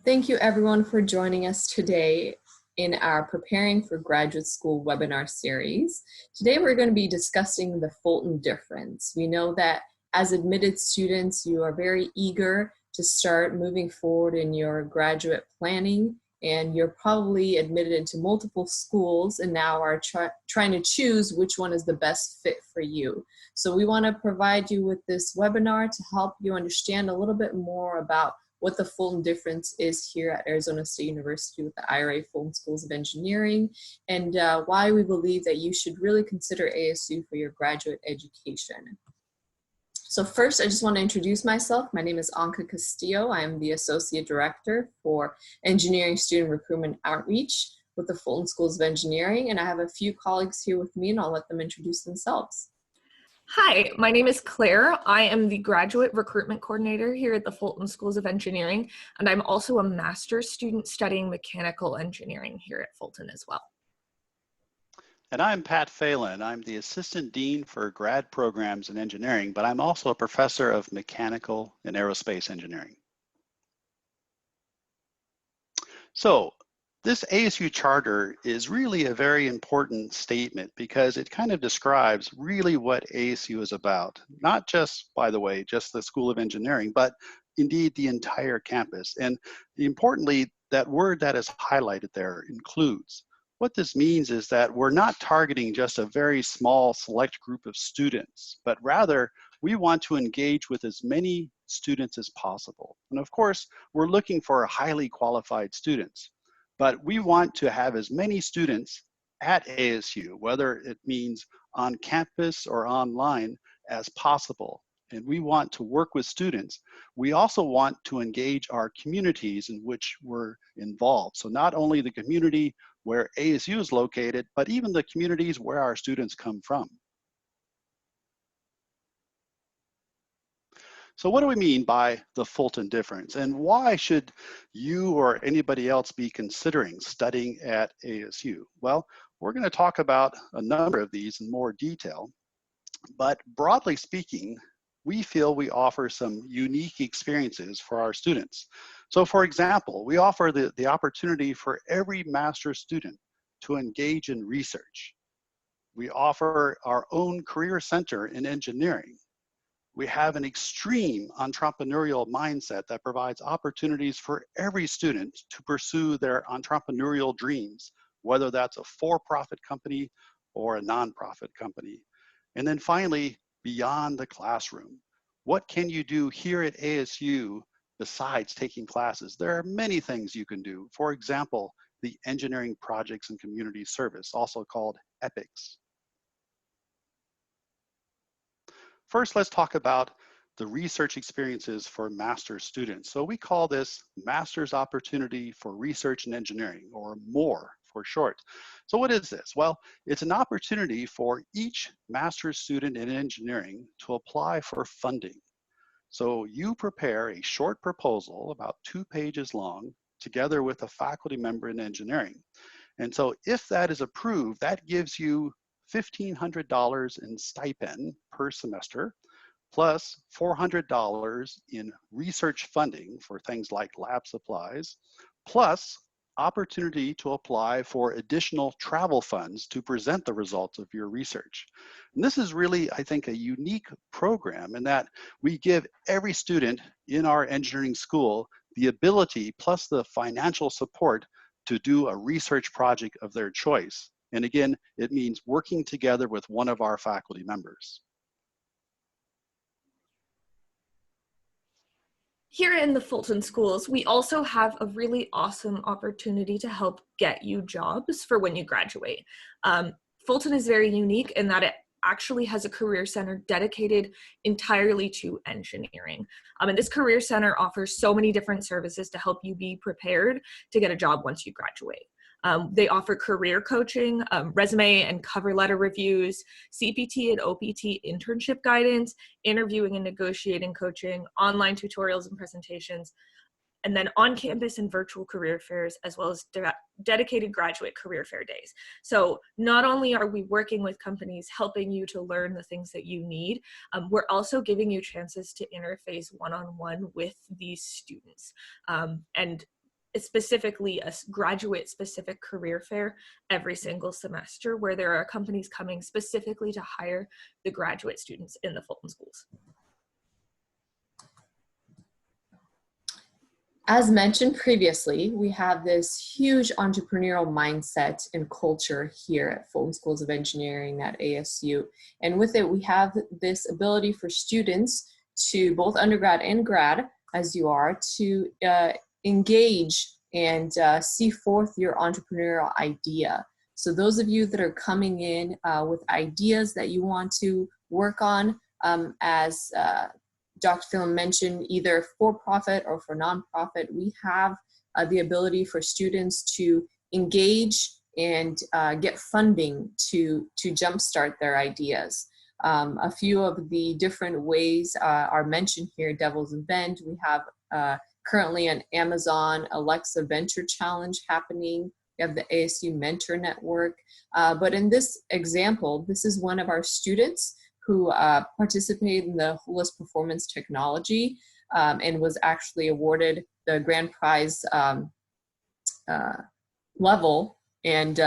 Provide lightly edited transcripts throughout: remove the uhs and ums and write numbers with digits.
Thank you everyone for joining us today in our Preparing for Graduate School webinar series. Today we're going to be discussing the Fulton Difference. We know that as admitted students, you are very eager to start moving forward in your graduate planning, and you're probably admitted into multiple schools and now are trying to choose which one is the best fit for you. So we want to provide you with this webinar to help you understand a little bit more about what the Fulton Difference is here at Arizona State University with the Ira A Fulton Schools of Engineering, and why we believe that you should really consider ASU for your graduate education. So first, I just want to introduce myself. My name is Anka Castillo. I am the Associate Director for Engineering Student Recruitment Outreach with the Fulton Schools of Engineering, and I have a few colleagues here with me, and I'll let them introduce themselves. Hi, my name is Claire. I am the Graduate Recruitment Coordinator here at the Fulton Schools of Engineering, and I'm also a master's student studying mechanical engineering here at Fulton as well. And I'm Pat Phelan. I'm the Assistant Dean for Grad Programs in Engineering, but I'm also a Professor of Mechanical and Aerospace Engineering. So, this ASU charter is really a very important statement because it kind of describes really what ASU is about. Not just, by the way, just the School of Engineering, but indeed the entire campus. And importantly, that word that is highlighted there includes. What this means is that we're not targeting just a very small select group of students, but rather we want to engage with as many students as possible. And of course, we're looking for highly qualified students. But we want to have as many students at ASU, whether it means on campus or online, as possible. And we want to work with students. We also want to engage our communities in which we're involved. So not only the community where ASU is located, but even the communities where our students come from. So what do we mean by the Fulton Difference, and why should you or anybody else be considering studying at ASU? Well, we're going to talk about a number of these in more detail, but broadly speaking, we feel we offer some unique experiences for our students. So for example, we offer the opportunity for every master's student to engage in research. We offer our own career center in engineering. We have an extreme entrepreneurial mindset that provides opportunities for every student to pursue their entrepreneurial dreams, whether that's a for-profit company or a nonprofit company. And then finally, beyond the classroom, what can you do here at ASU besides taking classes? There are many things you can do. For example, the Engineering Projects and Community Service, also called EPICS. First, let's talk about the research experiences for master's students. So we call this Master's Opportunity for Research and Engineering, or MORE for short. So what is this? Well, it's an opportunity for each master's student in engineering to apply for funding. So you prepare a short proposal, about 2 pages long, together with a faculty member in engineering. And so if that is approved, that gives you $1,500 in stipend per semester, plus $400 in research funding for things like lab supplies, plus opportunity to apply for additional travel funds to present the results of your research. And this is really, I think, a unique program in that we give every student in our engineering school the ability plus the financial support to do a research project of their choice. And again, it means working together with one of our faculty members. Here in the Fulton Schools, we also have a really awesome opportunity to help get you jobs for when you graduate. Fulton is very unique in that it actually has a career center dedicated entirely to engineering. And this career center offers so many different services to help you be prepared to get a job once you graduate. They offer career coaching, resume and cover letter reviews, CPT and OPT internship guidance, interviewing and negotiating coaching, online tutorials and presentations, and then on-campus and virtual career fairs, as well as dedicated graduate career fair days. So not only are we working with companies helping you to learn the things that you need, we're also giving you chances to interface one-on-one with these students. And specifically a graduate specific career fair every single semester, where there are companies coming specifically to hire the graduate students in the Fulton schools. As mentioned previously, we have this huge entrepreneurial mindset and culture here at Fulton Schools of Engineering at ASU. And with it, we have this ability for students to, both undergrad and grad, as you are, to engage and see forth your entrepreneurial idea. So those of you that are coming in with ideas that you want to work on, as Dr. Phelan mentioned, either for-profit or for nonprofit, we have the ability for students to engage and get funding to jumpstart their ideas. A few of the different ways are mentioned here. Devil's Bend, we have currently an Amazon Alexa Venture Challenge happening. We have the ASU Mentor Network. But in this example, this is one of our students who participated in the Holistic Performance Technology and was actually awarded the grand prize level and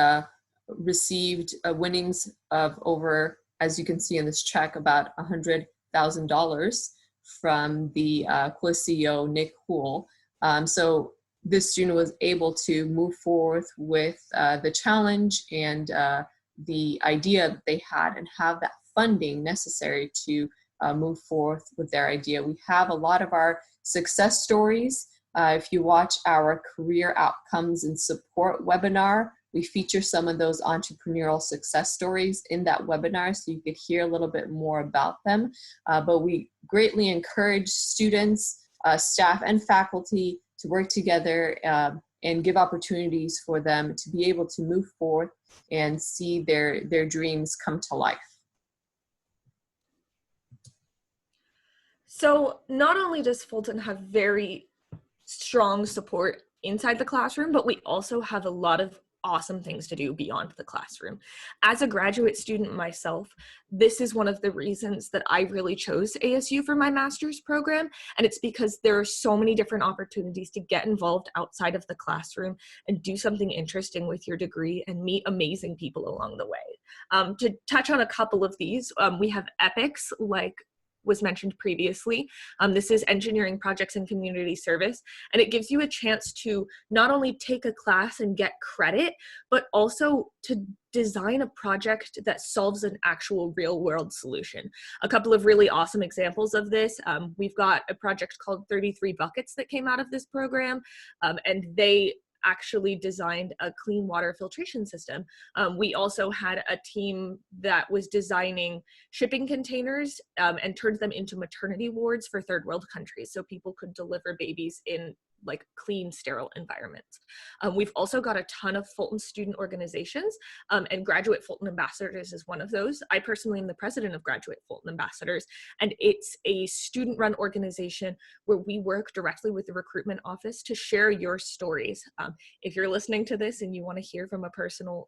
received winnings of over, as you can see in this check, about $100,000 from the CEO, Nick Hool. So this student was able to move forward with the challenge and the idea that they had and have that funding necessary to move forth with their idea. We have a lot of our success stories. If you watch our career outcomes and support webinar, we feature some of those entrepreneurial success stories in that webinar, so you could hear a little bit more about them. But we greatly encourage students, staff, and faculty to work together and give opportunities for them to be able to move forth and see their dreams come to life. So not only does Fulton have very strong support inside the classroom, but we also have a lot of awesome things to do beyond the classroom. As a graduate student myself, this is one of the reasons that I really chose ASU for my master's program, and it's because there are so many different opportunities to get involved outside of the classroom and do something interesting with your degree and meet amazing people along the way. To touch on a couple of these, we have EPICs, like was mentioned previously. This is Engineering Projects and Community Service, and it gives you a chance to not only take a class and get credit, but also to design a project that solves an actual real-world solution. A couple of really awesome examples of this, we've got a project called 33 Buckets that came out of this program, and they actually designed a clean water filtration system. We also had a team that was designing shipping containers and turned them into maternity wards for third world countries, so people could deliver babies in like clean, sterile environments. We've also got a ton of Fulton student organizations, and Graduate Fulton Ambassadors is one of those. I personally am the president of Graduate Fulton Ambassadors, and it's a student-run organization where we work directly with the recruitment office to share your stories. If you're listening to this and you want to hear from a personal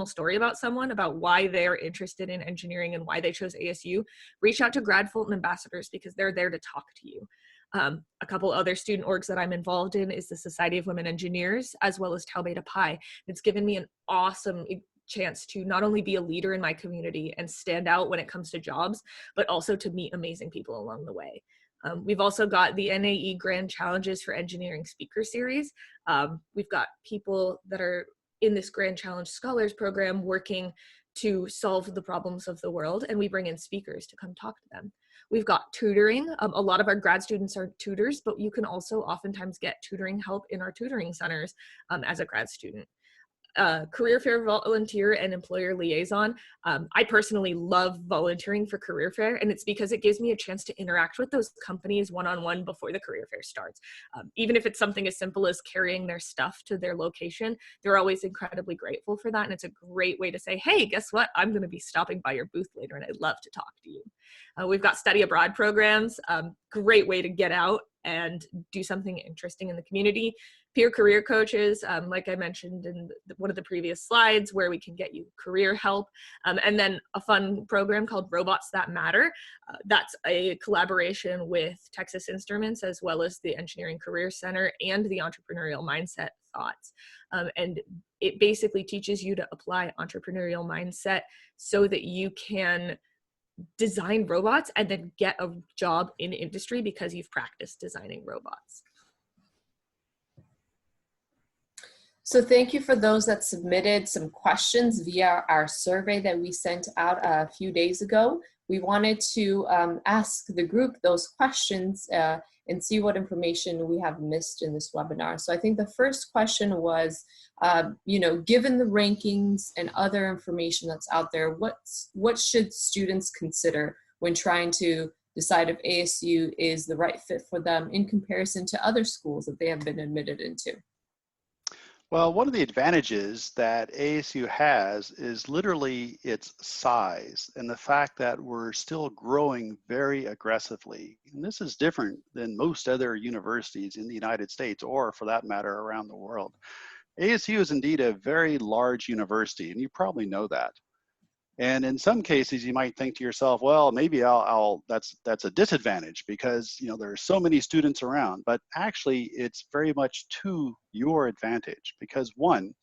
story about someone, about why they're interested in engineering and why they chose ASU, reach out to Grad Fulton Ambassadors because they're there to talk to you. A couple other student orgs that I'm involved in is the Society of Women Engineers, as well as Tau Beta Pi. It's given me an awesome chance to not only be a leader in my community and stand out when it comes to jobs, but also to meet amazing people along the way. We've also got the NAE Grand Challenges for Engineering Speaker Series. We've got people that are in this Grand Challenge Scholars Program working to solve the problems of the world, and we bring in speakers to come talk to them. We've got tutoring. A lot of our grad students are tutors, but you can also oftentimes get tutoring help in our tutoring centers as a grad student. Career fair volunteer and employer liaison. I personally love volunteering for career fair, and it's because it gives me a chance to interact with those companies one-on-one before the career fair starts. Even if it's something as simple as carrying their stuff to their location, they're always incredibly grateful for that, and it's a great way to say, hey, guess what? I'm going to be stopping by your booth later, and I'd love to talk to you. We've got study abroad programs, great way to get out and do something interesting in the community. Peer career coaches, like I mentioned in one of the previous slides, where we can get you career help. And then a fun program called Robots That Matter. That's a collaboration with Texas Instruments, as well as the Engineering Career Center and the Entrepreneurial Mindset Thoughts. And it basically teaches you to apply entrepreneurial mindset so that you can design robots and then get a job in industry because you've practiced designing robots. So thank you for those that submitted some questions via our survey that we sent out a few days ago. We wanted to ask the group those questions and see what information we have missed in this webinar. So I think the first question was, given the rankings and other information that's out there, what should students consider when trying to decide if ASU is the right fit for them in comparison to other schools that they have been admitted into? Well, one of the advantages that ASU has is literally its size and the fact that we're still growing very aggressively. And this is different than most other universities in the United States, or for that matter, around the world. ASU is indeed a very large university, and you probably know that. And in some cases, you might think to yourself, well, maybe that's a disadvantage because there are so many students around. But actually, it's very much to your advantage because one,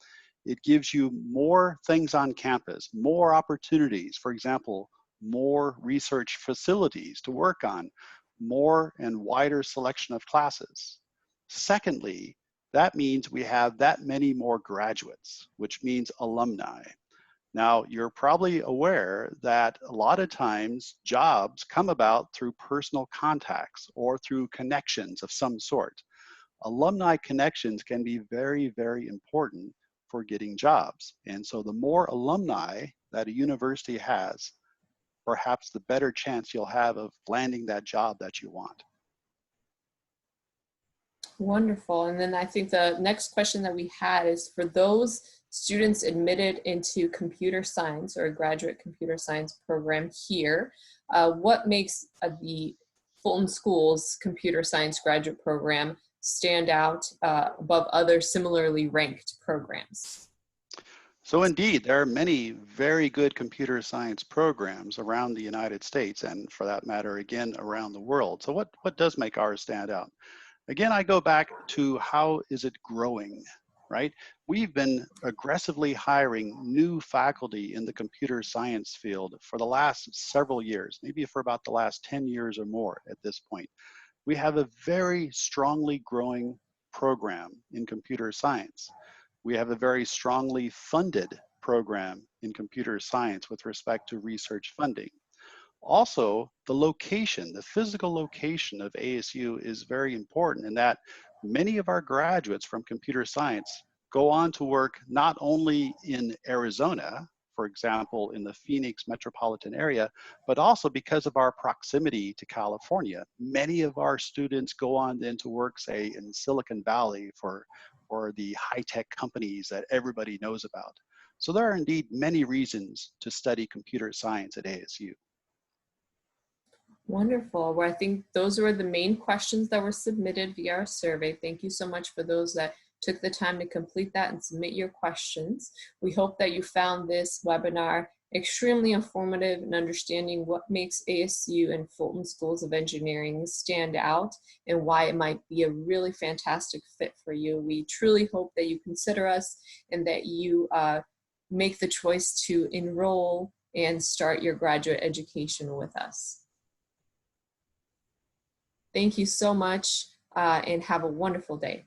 it gives you more things on campus, more opportunities. For example, more research facilities to work on, more and wider selection of classes. Secondly, that means we have that many more graduates, which means alumni. Now, you're probably aware that a lot of times jobs come about through personal contacts or through connections of some sort. Alumni connections can be very, very important for getting jobs. And so the more alumni that a university has, perhaps the better chance you'll have of landing that job that you want. Wonderful. And then I think the next question that we had is for those students admitted into computer science or a graduate computer science program here, what makes the Fulton Schools computer science graduate program stand out above other similarly ranked programs? So indeed, there are many very good computer science programs around the United States and for that matter, again, around the world. So what does make ours stand out? Again, I go back to how is it growing, right? We've been aggressively hiring new faculty in the computer science field for the last several years, maybe for about the last 10 years or more at this point. We have a very strongly growing program in computer science. We have a very strongly funded program in computer science with respect to research funding. Also, the location, the physical location of ASU is very important in that many of our graduates from computer science go on to work not only in Arizona, for example, in the Phoenix metropolitan area, but also because of our proximity to California. Many of our students go on then to work, say, in Silicon Valley for the high-tech companies that everybody knows about. So there are indeed many reasons to study computer science at ASU. Wonderful. Well, I think those were the main questions that were submitted via our survey. Thank you so much for those that took the time to complete that and submit your questions. We hope that you found this webinar extremely informative in understanding what makes ASU and Fulton Schools of Engineering stand out and why it might be a really fantastic fit for you. We truly hope that you consider us and that you make the choice to enroll and start your graduate education with us. Thank you so much and have a wonderful day.